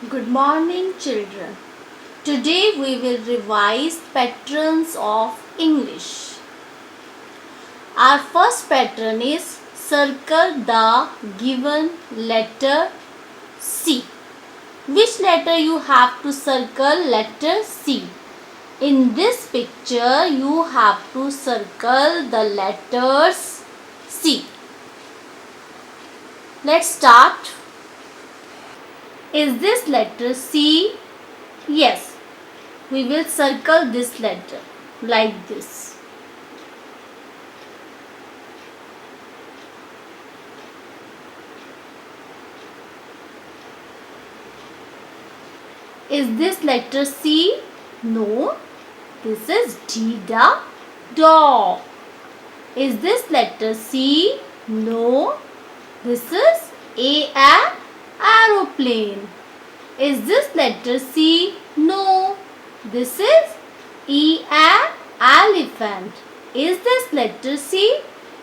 Good morning, children. Today we will revise patterns of English. Our first pattern is circle the given letter C. Which letter you have to circle? Letter C. In this picture, you have to circle the letters C. Let's start. Is this letter C? Yes. We will circle this letter like this. Is this letter C? No. This is D, the dog. Is this letter C? No. This is A, an aeroplane. Is this letter C? No. This is E, an elephant. Is this letter C?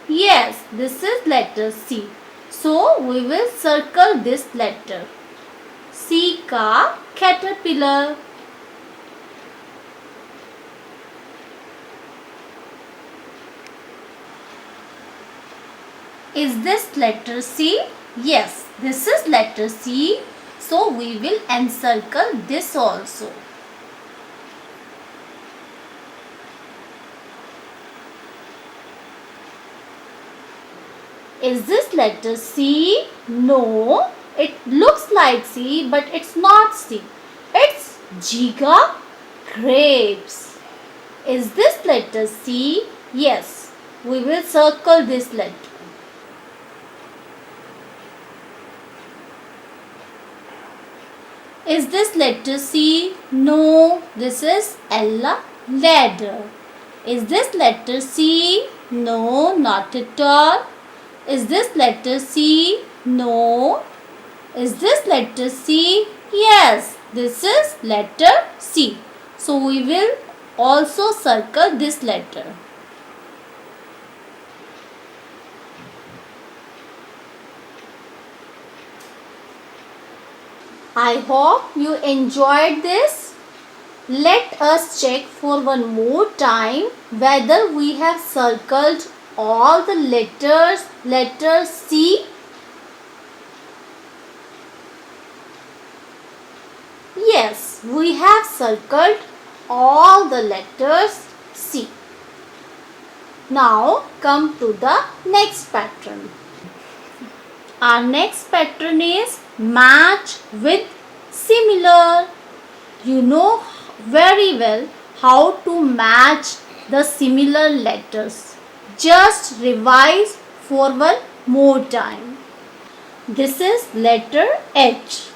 Yes, this is letter C. So we will circle this letter. C ka caterpillar. Is this letter C? Yes, this is letter C. So we will encircle this also. Is this letter C? No. It looks like C, but it's not C. It's Giga grapes. Is this letter C? Yes. We will circle this letter. Is this letter C? No. This is Ella ladder. Is this letter C? No, not at all. Is this letter C? No. Is this letter C? Yes, this is letter C. So we will also circle this letter. I hope you enjoyed this. Let us check for one more time whether we have circled all the letters, letter C. Yes, we have circled all the letters C. Now come to the next pattern. Our next pattern is match with similar. You know very well how to match the similar letters. Just revise for one more time. This is letter H.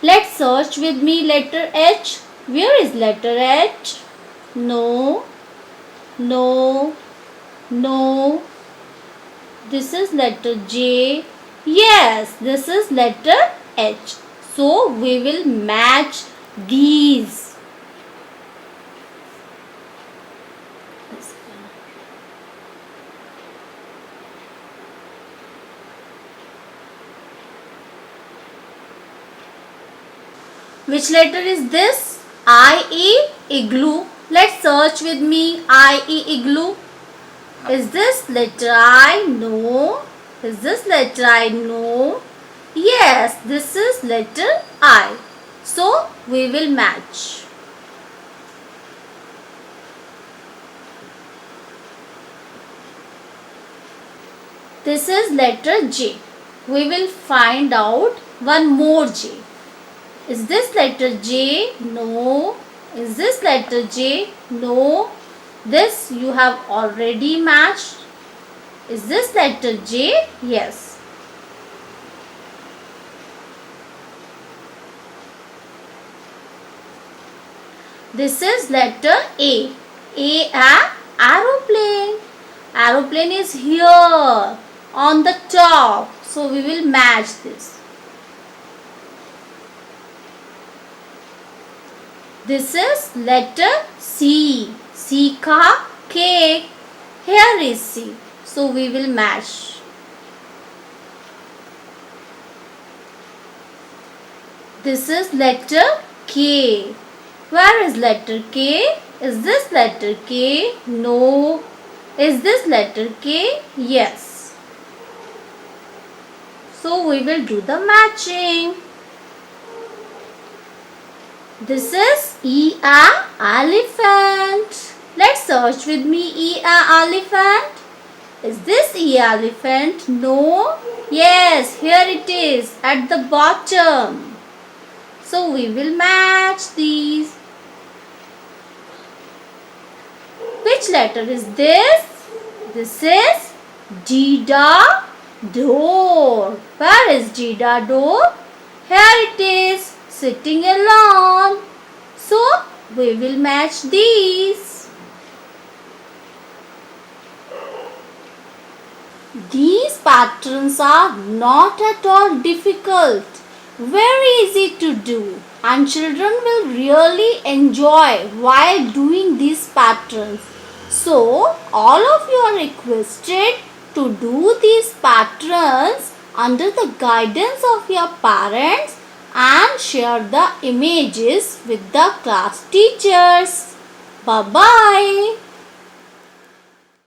Let's search with me letter H. Where is letter H? No, no, no. This is letter J. Yes, this is letter H. So we will match these. Which letter is this? I-E, igloo. Let's search with me. I-E, igloo. Is this letter I? No. Is this letter I? No. Yes, this is letter I. So, we will match. This is letter J. We will find out one more J. Is this letter J? No. Is this letter J? No. This you have already matched. Is this letter J? Yes. This is letter A. A, an aeroplane. Aeroplane is here on the top. So we will match this. This is letter C. C ka cake. Here is C. So we will match. This is letter K. Where is letter K? Is this letter K? No. Is this letter K? Yes. So we will do the matching. This is E a elephant. Let's search with me E a elephant. Is this E elephant? No. Yes, here it is at the bottom. So we will match these. Which letter is this? This is D da door. Where is D da door? Here it is, sitting alone. So we will match these. These patterns are not at all difficult. Very easy to do, and children will really enjoy while doing these patterns. So all of you are requested to do these patterns under the guidance of your parents and share the images with the class teachers. Bye bye.